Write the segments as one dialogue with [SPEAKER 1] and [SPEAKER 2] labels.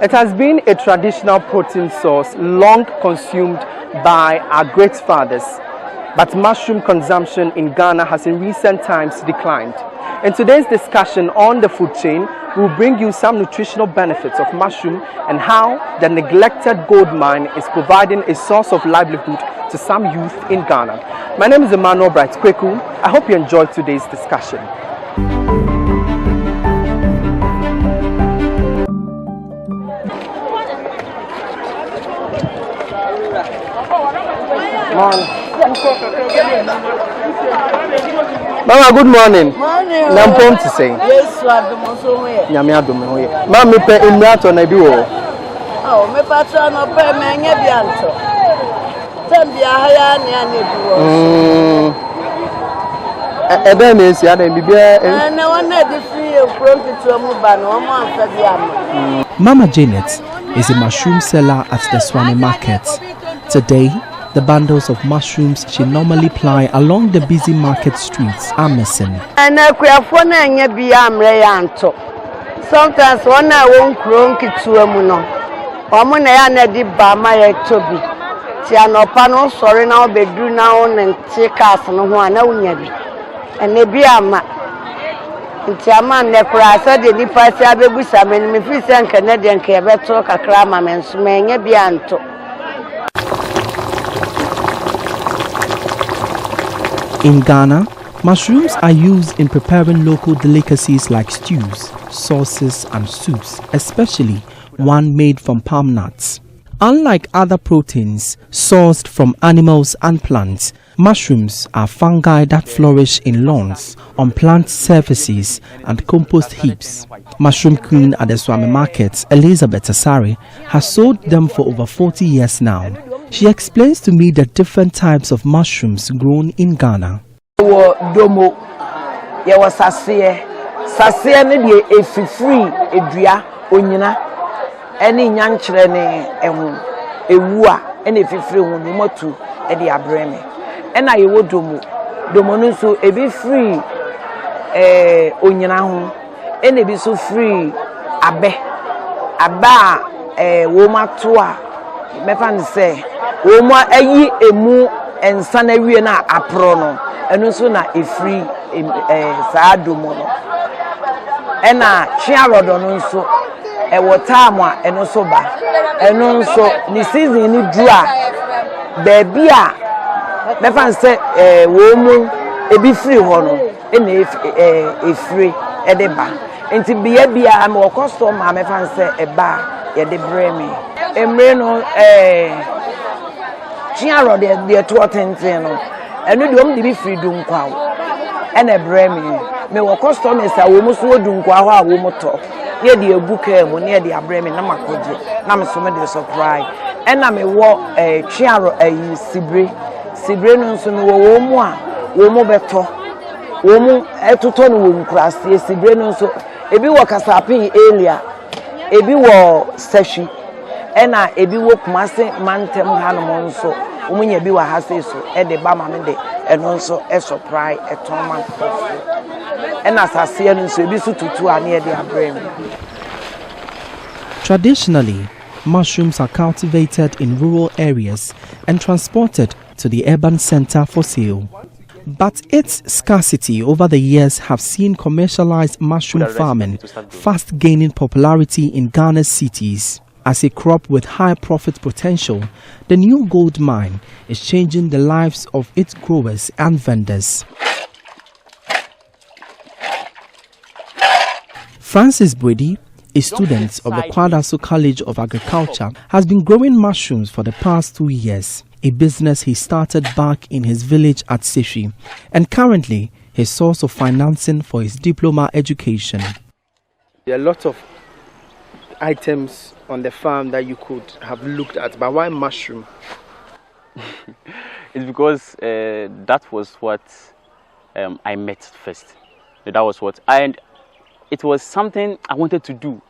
[SPEAKER 1] It has been a traditional protein source long consumed by our great fathers, but mushroom consumption in Ghana has in recent times declined. In today's discussion on the food chain, we'll bring you some nutritional benefits of mushroom and how the neglected gold mine is providing a source of livelihood to some youth in Ghana. My name is Emmanuel Bright Kweku. I hope you enjoyed today's discussion. Mama, good morning.
[SPEAKER 2] Morning.
[SPEAKER 1] I'm prone to say.
[SPEAKER 2] Yes,
[SPEAKER 1] Nyame adome ho ye. Mama me pe emrato na bi wo.
[SPEAKER 2] Oh, me patro no pe me nya bianto. Tambia haya ne ane bi wo.
[SPEAKER 1] Ebe na esi ada bibia.
[SPEAKER 2] Na wona di free from to mu ba no mo amfa bi am.
[SPEAKER 3] Mama Janet is a mushroom seller at the Swami market. Today, the bundles of mushrooms she normally ply along the busy market streets are missing.
[SPEAKER 2] And akuafo na nya bi amre yanto. Sometimes one na won kro nkitua mu no. Omo na ya na di ba ma ya tobi. Ti anopa no sori na obedru na won nti cars no ho ana unya bi. Ene bi ama. Nti ama ne kura sa de ni pasi abebusa me ni fi se nka na de nka yebeto kakra ma me nso me nya bi anto.
[SPEAKER 3] In Ghana, mushrooms are used in preparing local delicacies like stews, sauces and soups, especially one made from palm nuts. Unlike other proteins sourced from animals and plants, mushrooms are fungi that flourish in lawns, on plant surfaces and compost heaps. Mushroom queen at the Swami market, Elizabeth Asari, has sold them for over 40 years now. She explains to me the different types of mushrooms grown in Ghana.
[SPEAKER 2] Domo, ye was sassie ne de efifiri edua onyina ene nyankyere ne ehu ewu a ene efifiri hu no motu e de abreme ena ye wo domo no so ebi free onyina hu ene bi so free abe wo mato a mefa ne se wo mo ayi emu ensa na wie na apro no eno so na efree saa domo no ena chiarodo no nso e wotamo a eno so ba eno nso ni season ni du a baby a mefa se wo mu ebi free ho no ena efree e de ba enti bia am wo customer mefa se e ba ye de breme emre no chiarodo de to tenten no enu de om de bi free dum kwa wo ena breme me wo customers a wo mu so dum kwa ho a wo mu to ye de ebuka mu ne de abreme na makoje na me so me de surprise ena me wo chiaro sibre no so me wo mu a wo mu beto wo mu etoto no wo nkurase sibre no so ebi wo kasapin elia ebi wo seshi ena ebi wo kumase mantem hanom nso omunya bi wa hase so e de ba ma me de eno nso e surprise e ton man ena sase eno nso ebi so tutu a na e de abrem.
[SPEAKER 3] Traditionally, mushrooms are cultivated in rural areas and transported to the urban center for sale. But its scarcity over the years have seen commercialized mushroom farming fast gaining popularity in Ghana's cities. As a crop with high profit potential, the new gold mine is changing the lives of its growers and vendors. Francis Brady, a student of the Kwadaso College of Agriculture, has been growing mushrooms for the past 2 years, a business he started back in his village at Seshi, and currently his source of financing for his diploma education.
[SPEAKER 1] There are lots of items on the farm that you could have looked at, but why mushroom?
[SPEAKER 4] It's because that was what I met first. That was what, and it was something I wanted to do.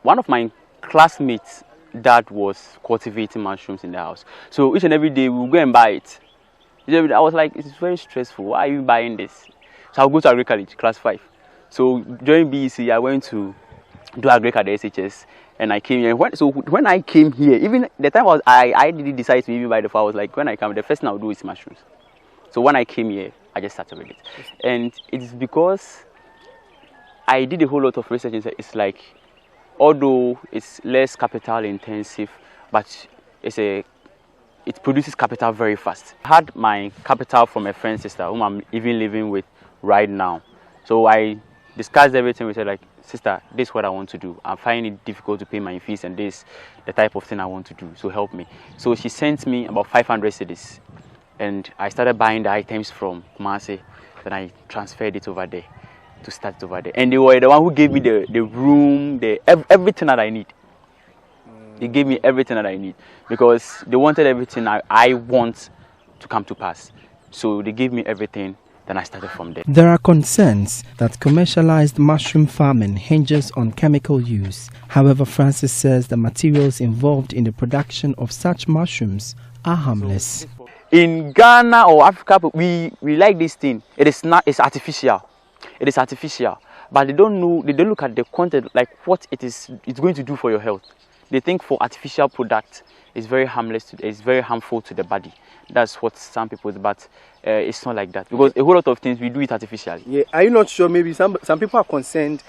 [SPEAKER 4] One of my classmates' dad was cultivating mushrooms in the house, so each and every day we would go and buy it. I was like, it's very stressful. Why are you buying this? So I'll go to Agri College, class 5. So during BEC, I went to do agric at the SHS, and I came here. When I came here, even the time I didn't decide to even buy the flower. I was like, when I come, the first thing I'll do is mushrooms. So when I came here, I just started with it, and it's because I did a whole lot of research. It's like, although it's less capital intensive, but it produces capital very fast. I had my capital from a friend's sister, whom I'm even living with right now. So I discussed everything. We said, like, sister, this is what I want to do. I'm finding it difficult to pay my fees, and this the type of thing I want to do. So help me. So she sent me about 500 cedis, and I started buying the items from Kumasi. Then I transferred it over there to start it over there. And they were the one who gave me the room, everything that I need. They gave me everything that I need because they wanted everything I want to come to pass. So they gave me everything. Then I started from there.
[SPEAKER 3] There are concerns that commercialized mushroom farming hinges on chemical use. However, Francis says the materials involved in the production of such mushrooms are harmless.
[SPEAKER 4] In Ghana or Africa, we like this thing. It's artificial. It is artificial. But they don't look at the content, like what it's going to do for your health. They think for artificial product is very harmless, it's very harmful to the body. That's what some people do, but it's not like that, because a whole lot of things we do it artificially.
[SPEAKER 1] Yeah, are you not sure? Maybe some people are concerned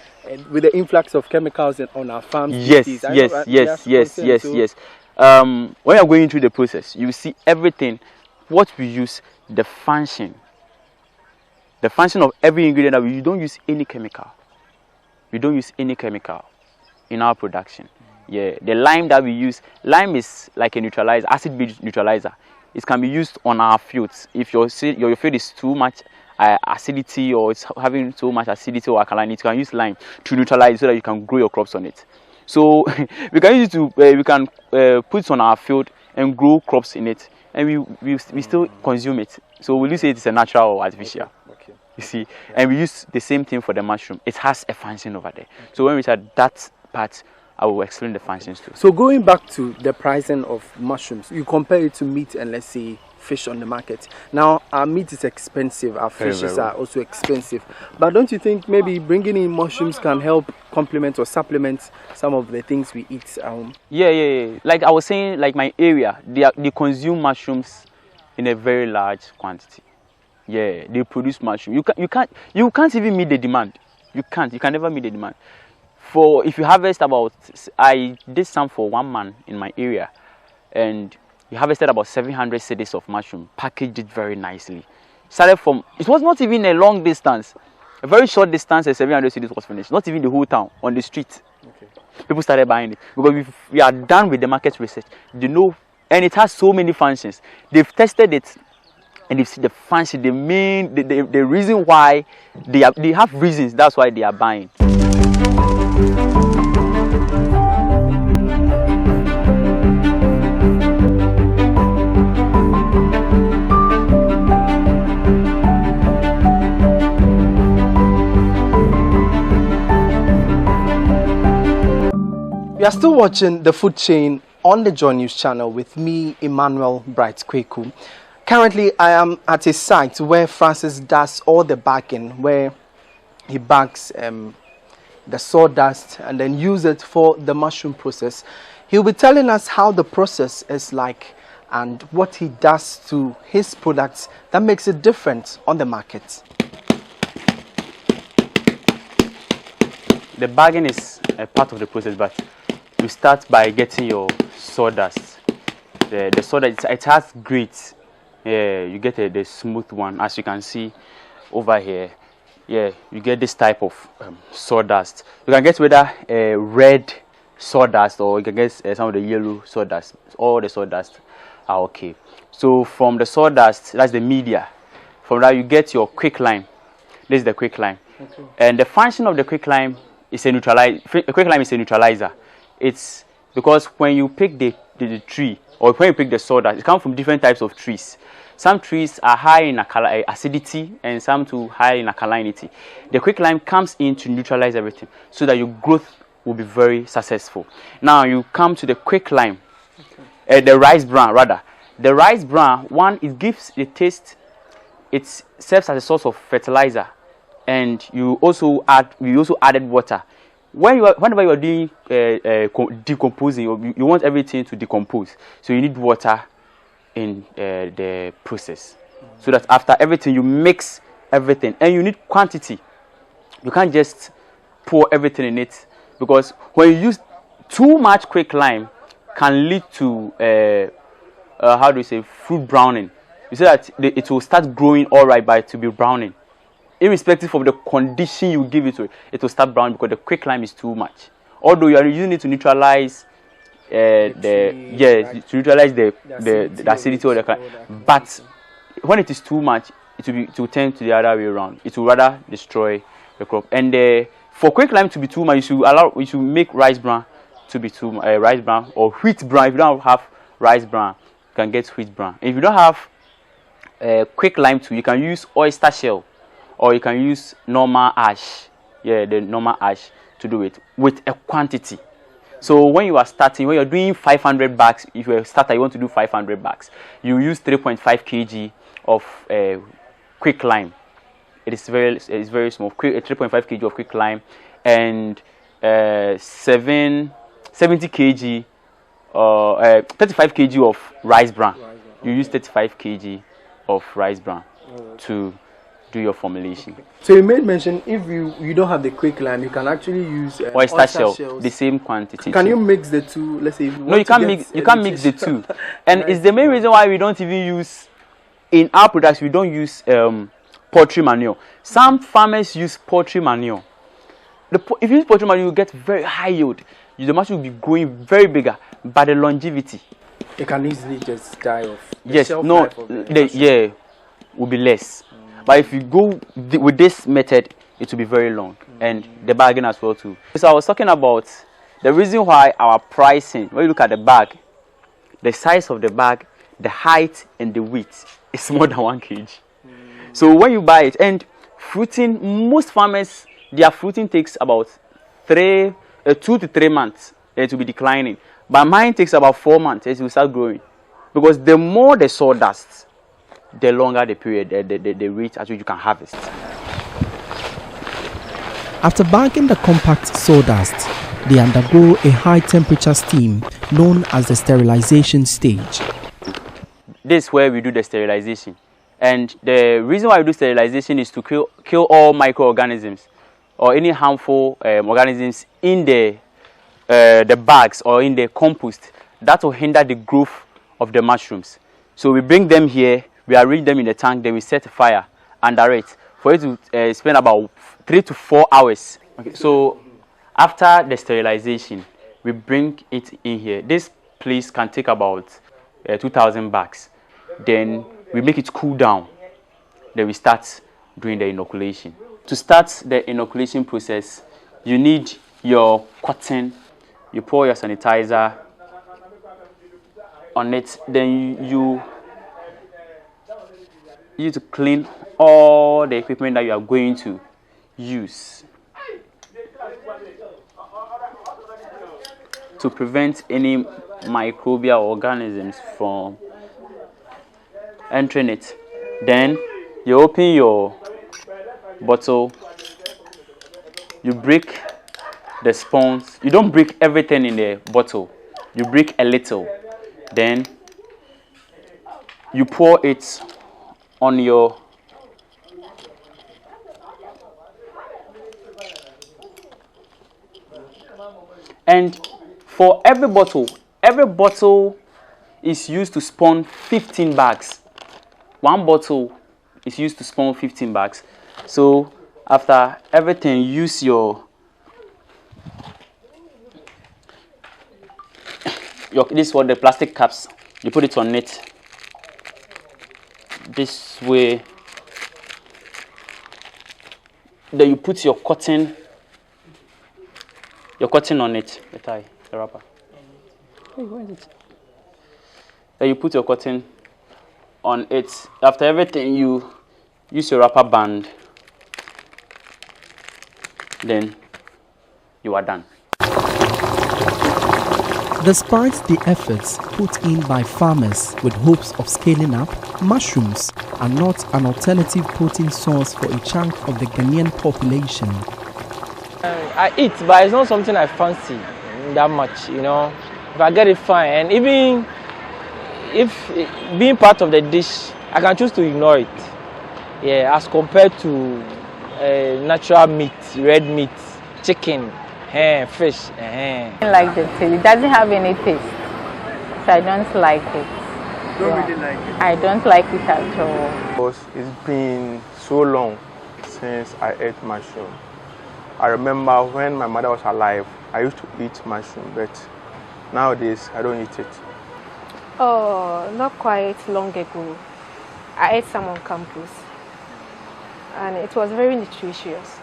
[SPEAKER 1] with the influx of chemicals on our farms.
[SPEAKER 4] Yes. When you're going through the process, you see everything. What we use, the function of every ingredient that we don't use any chemical. We don't use any chemical in our production. Yeah, the lime that we use, lime is like a neutralizer, acid-based neutralizer. It can be used on our fields. If your field is too much acidity, or it's having too much acidity or alkalinity, you can use lime to neutralize so that you can grow your crops on it. So we can use it we can put it on our field and grow crops in it, and we still consume it. So will you say it's a natural or artificial?
[SPEAKER 1] Okay.
[SPEAKER 4] You see, and we use the same thing for the mushroom. It has a function over there. So when we start that part, I will explain the functions too.
[SPEAKER 1] So going back to the pricing of mushrooms, you compare it to meat and, let's say, fish on the market. Now, our meat is expensive, our fishes are also expensive. But don't you think maybe bringing in mushrooms can help complement or supplement some of the things we eat at home?
[SPEAKER 4] Yeah. Like I was saying, like my area, they consume mushrooms in a very large quantity. Yeah, they produce mushroom. You can't even meet the demand. You can never meet the demand. If you harvest I did some for one man in my area, and you harvested about 700 cedis of mushroom, packaged it very nicely. It was not even a long distance, a very short distance, and 700 cedis was finished. Not even the whole town, on the street. Okay. People started buying it because we are done with the market research. They know, and it has so many functions. They've tested it, and they've seen the function, the reason why they have reasons. That's why they are buying.
[SPEAKER 1] You are still watching The Food Chain on the JoyNews channel with me, Emmanuel Bright Kweku. Currently, I am at a site where Francis does all the bagging, where he bags the sawdust and then use it for the mushroom process. He'll be telling us how the process is like and what he does to his products that makes it different on the market.
[SPEAKER 4] The bagging is a part of the process, but you start by getting your sawdust. The sawdust, it has grades. Yeah, you get the smooth one, as you can see over here. Yeah, you get this type of sawdust. You can get whether red sawdust or you can get some of the yellow sawdust. All the sawdust are okay. So from the sawdust, that's the media. From that you get your quicklime. This is the quicklime. Okay. And the function of the quicklime is a neutralizer. Quicklime is a neutralizer. It's because when you pick the tree, or when you pick the sawdust, it comes from different types of trees. Some trees are high in acidity and some too high in alkalinity. The quicklime comes in to neutralize everything so that your growth will be very successful. Now you come to the quicklime, the rice bran rather. The rice bran, one, it gives the taste, it serves as a source of fertilizer, and we also added water. whenever you are doing decomposing, you want everything to decompose. So you need water in the process, so that after everything you mix everything, and you need quantity. You can't just pour everything in it, because when you use too much quicklime, can lead to how do you say, fruit browning. You say that it will start growing all right, but it will be browning. Irrespective of the condition you give it to, it will start browning because the quicklime is too much. Although you are using it to neutralize to neutralize the acidity of the climate, but when it is too much, it will tend to the other way around. It will rather destroy the crop. And for quicklime to be too much, you should make rice bran to be too rice bran or wheat bran. If you don't have rice bran, you can get wheat bran. If you don't have quicklime too, you can use oyster shell, or you can use normal ash. Yeah, the normal ash to do it with a quantity. So when you are starting, when you're doing 500 bags, if you're a starter, you want to do 500 bags, you use 3.5 kg of quicklime. It's very small. 3.5 kg of quicklime and 70 kg 35 kg of rice bran. You use 35 kg of rice bran to do your formulation.
[SPEAKER 1] So you made mention, if you don't have the quicklime, you can actually use
[SPEAKER 4] oyster shell, the same quantity.
[SPEAKER 1] Can you mix the two? Let's say if you want
[SPEAKER 4] no, you can't mix the two, and it's the main reason why we don't even use, in our products we don't use poultry manure. Some farmers use poultry manure. If you use poultry manure, you get very high yield. The mushroom will be growing very bigger, but the longevity,
[SPEAKER 1] it can easily just die off.
[SPEAKER 4] Yes, no, will be less. But if you go with this method, it will be very long, and the bagging as well too. So I was talking about the reason why our pricing, when you look at the bag, the size of the bag, the height and the weight is more than 1 kg. So when you buy it, and fruiting, most farmers, their fruiting takes about 2 to 3 months, then it will be declining. But mine takes about 4 months, it will start growing. Because the more the sawdust, the longer the period, the rate at which you can harvest.
[SPEAKER 3] After bagging the compact sawdust, they undergo a high temperature steam known as the sterilization stage.
[SPEAKER 4] This is where we do the sterilization. And the reason why we do sterilization is to kill all microorganisms or any harmful organisms in the bags or in the compost that will hinder the growth of the mushrooms. So we bring them here, we arrange them in the tank, then we set fire under it for it to spend about 3 to 4 hours. Okay. So after the sterilization, we bring it in here. This place can take about 2,000 bags. Then we make it cool down. Then we start doing the inoculation. To start the inoculation process, you need your cotton. You pour your sanitizer on it. Then you need to clean all the equipment that you are going to use to prevent any microbial organisms from entering it. Then you open your bottle, you break the spawns. You don't break everything in the bottle, you break a little, then you pour it on your and for every bottle is used to spawn 15 bags. One bottle is used to spawn 15 bags. So after everything, use your this is what the plastic caps, you put it on it this way. Then you put your cotton on it, the wrapper. Hey, where is it? Then you put your cotton on it. After everything, you use your wrapper band. Then you are done.
[SPEAKER 3] Despite the efforts put in by farmers with hopes of scaling up, mushrooms are not an alternative protein source for a chunk of the Ghanaian population.
[SPEAKER 5] I eat, but it's not something I fancy that much, you know. If I get it, fine. And even if being part of the dish, I can choose to ignore it. Yeah, as compared to natural meat, red meat, chicken, fish.
[SPEAKER 6] I don't like the taste. It doesn't have any taste, so I don't like it.
[SPEAKER 1] Don't really like it?
[SPEAKER 6] I don't like it at all.
[SPEAKER 7] Because it's been so long since I ate mushroom. I remember when my mother was alive, I used to eat mushroom, but nowadays I don't eat it.
[SPEAKER 8] Oh, not quite long ago. I ate some on campus, and it was very nutritious.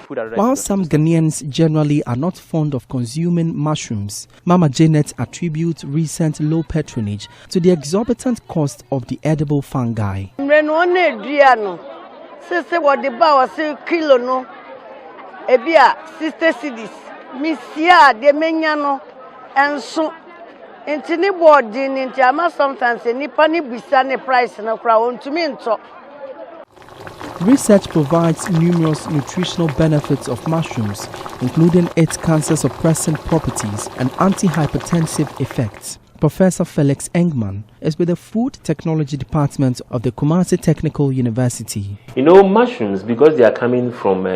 [SPEAKER 3] While some Ghanaians generally are not fond of consuming mushrooms, Mama Janet attributes recent low patronage to the exorbitant cost of the edible fungi.
[SPEAKER 9] Ebia 60 cedis misia de menyano enso ntini board ni nti ama sometimes nipa ni bisa ne price na kra wontumi nto.
[SPEAKER 3] Research provides numerous nutritional benefits of mushrooms, including its cancer-suppressant properties and anti-hypertensive effects. Professor Felix Engman is with the Food Technology Department of the Kumasi Technical University.
[SPEAKER 10] You know, mushrooms, because they are coming from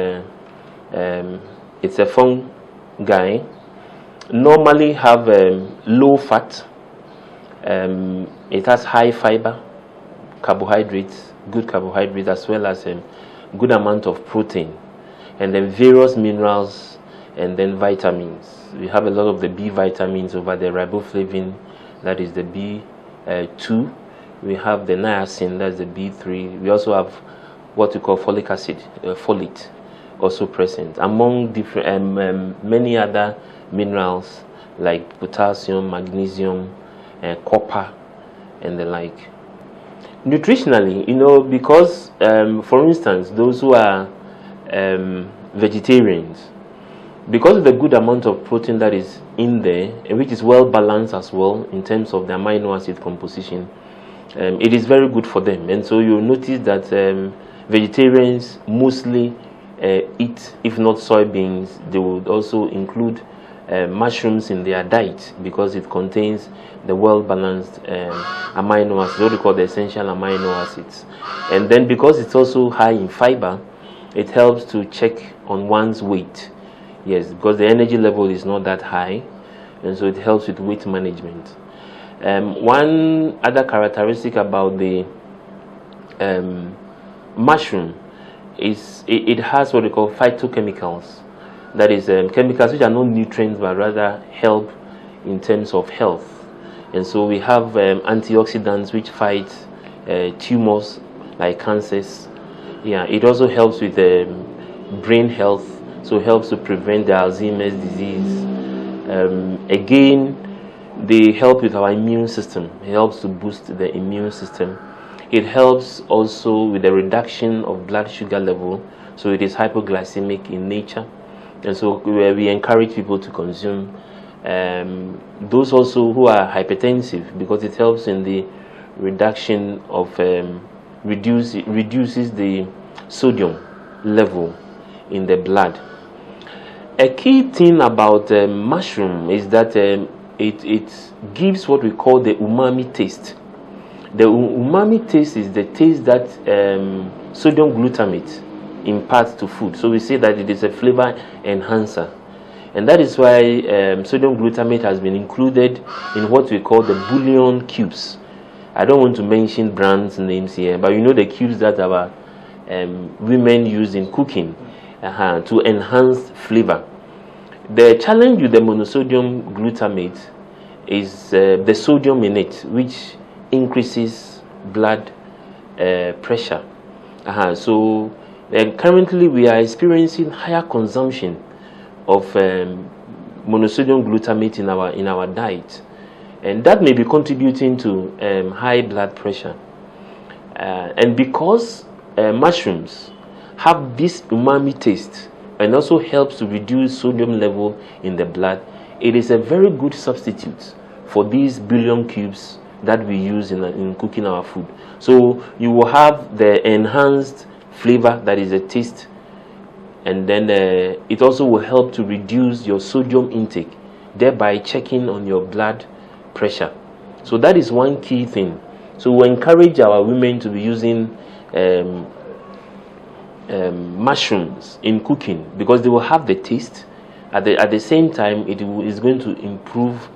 [SPEAKER 10] it's a fungi, normally have low fat, it has high fiber, carbohydrates, good carbohydrates, as well as a good amount of protein, and then various minerals, and then vitamins. We have a lot of the B vitamins over the riboflavin, that is the B2. We have the niacin, that's the B3. We also have what we call folic acid, folate, also present, among different many other minerals like potassium, magnesium, copper, and the like. Nutritionally, you know, because for instance, those who are vegetarians, because of the good amount of protein that is in there, and which is well balanced as well in terms of the amino acid composition, it is very good for them. And so you'll notice that vegetarians mostly eat, if not soybeans, they would also include mushrooms in their diet because it contains the well-balanced amino acids, what we call the essential amino acids. And then because it's also high in fiber, it helps to check on one's weight. Yes, because the energy level is not that high, and so it helps with weight management. One other characteristic about the mushroom is it has what we call phytochemicals. That is chemicals which are not nutrients but rather help in terms of health. And so we have antioxidants which fight tumors like cancers. Yeah, it also helps with brain health, so it helps to prevent the Alzheimer's disease. Again, they help with our immune system. It helps to boost the immune system. It helps also with the reduction of blood sugar level, so it is hypoglycemic in nature. And so we encourage people to consume those also who are hypertensive, because it helps in the reduction of reduces the sodium level in the blood. A key thing about mushroom is that it gives what we call the umami taste. The umami taste is the taste that sodium glutamate imparts to food. So we say that it is a flavor enhancer. And that is why sodium glutamate has been included in what we call the bouillon cubes. I don't want to mention brands names here, but you know the cubes that our women use in cooking to enhance flavor. The challenge with the monosodium glutamate is the sodium in it, which increases blood pressure. So currently we are experiencing higher consumption of monosodium glutamate in our diet, and that may be contributing to high blood pressure. And because mushrooms have this umami taste and also helps to reduce sodium level in the blood, it is a very good substitute for these bouillon cubes that we use in cooking our food. So you will have the enhanced flavor, that is a taste, and then it also will help to reduce your sodium intake, thereby checking on your blood pressure. So that is one key thing. So we encourage our women to be using mushrooms in cooking, because they will have the taste. At the same time, it is going to improve,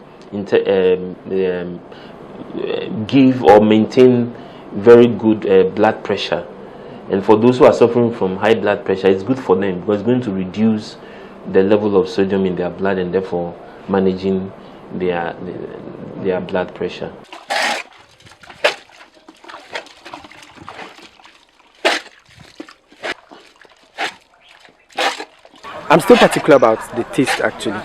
[SPEAKER 10] give or maintain very good blood pressure. And for those who are suffering from high blood pressure, it's good for them, because it's going to reduce the level of sodium in their blood, and therefore managing their blood pressure.
[SPEAKER 1] I'm still particular about the taste actually.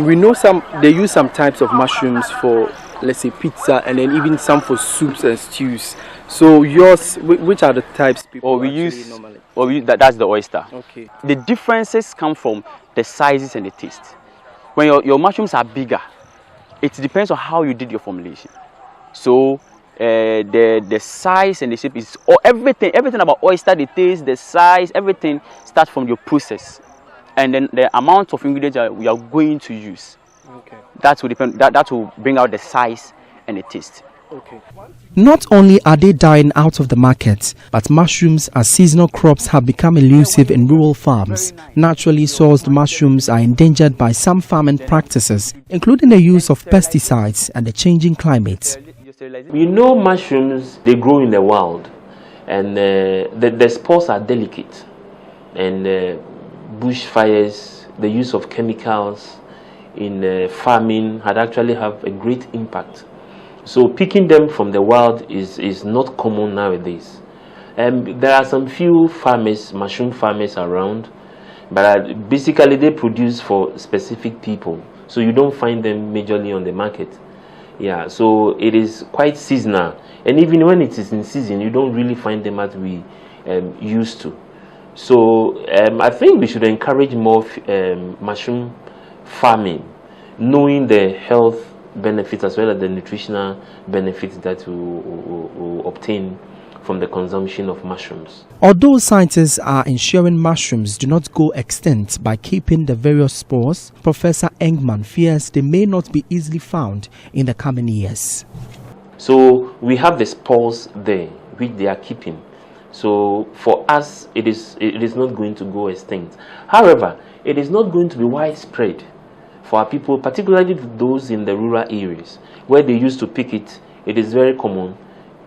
[SPEAKER 1] We know they use some types of mushrooms for, let's say, pizza, and then even some for soups and stews. So yours, which are the types people use normally?
[SPEAKER 4] That's the oyster.
[SPEAKER 1] Okay.
[SPEAKER 4] The differences come from the sizes and the taste. When your mushrooms are bigger, it depends on how you did your formulation. So the size and the shape is everything about oyster, the taste, the size, everything starts from your process. And then the amount of ingredients we are going to use. Okay. That will depend. That will bring out the size and the taste.
[SPEAKER 1] Okay.
[SPEAKER 3] Not only are they dying out of the market, but mushrooms as seasonal crops have become elusive in rural farms. Naturally sourced mushrooms are endangered by some farming practices, including the use of pesticides and the changing climate.
[SPEAKER 10] We know mushrooms, they grow in the wild, and the spores are delicate, and bushfires, the use of chemicals in farming had actually have a great impact. So picking them from the wild is not common nowadays. There are some few farmers, mushroom farmers around, but basically they produce for specific people, so you don't find them majorly on the market. Yeah, so it is quite seasonal, and even when it is in season, you don't really find them as we used to. So I think we should encourage more mushroom farming, knowing the health benefits as well as the nutritional benefits that we will obtain from the consumption of mushrooms.
[SPEAKER 3] Although scientists are ensuring mushrooms do not go extinct by keeping the various spores, Professor Engman fears they may not be easily found in the coming years.
[SPEAKER 10] So we have the spores there, which they are keeping. So for us, it is not going to go extinct. However, it is not going to be widespread for our people, particularly those in the rural areas where they used to pick it. It is very common.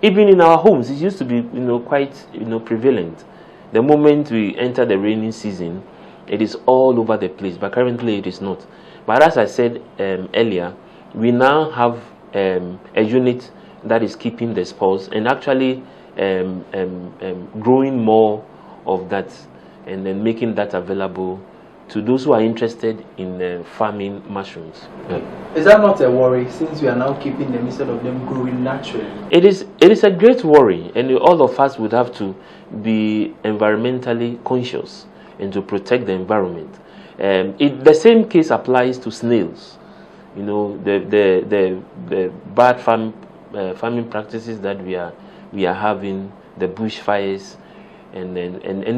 [SPEAKER 10] Even in our homes, it used to be quite prevalent. The moment we enter the rainy season, it is all over the place. But currently, it is not. But as I said earlier, we now have a unit that is keeping the spores and actually growing more of that, and then making that available to those who are interested in farming mushrooms. Yeah.
[SPEAKER 1] Is that not a worry, since we are now keeping them instead of them growing naturally?
[SPEAKER 10] It is a great worry, and all of us would have to be environmentally conscious and to protect the environment. The same case applies to snails. The bad farming practices that we are having, the bushfires, and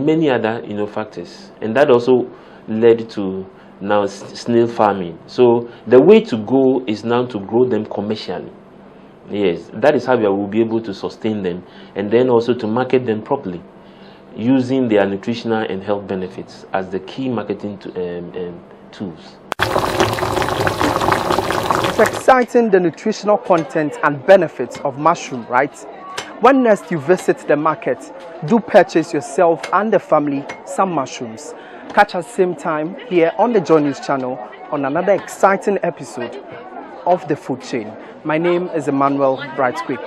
[SPEAKER 10] many other factors, and that also led to now snail farming. So the way to go is now to grow them commercially. Yes, that is how we will be able to sustain them, and then also to market them properly, using their nutritional and health benefits as the key marketing tools.
[SPEAKER 1] It's exciting, the nutritional content and benefits of mushroom, right? When next you visit the market, do purchase yourself and the family some mushrooms. Catch us same time here on the JoyNews channel on another exciting episode of The Food Chain. My name is Emmanuel Bright Quick.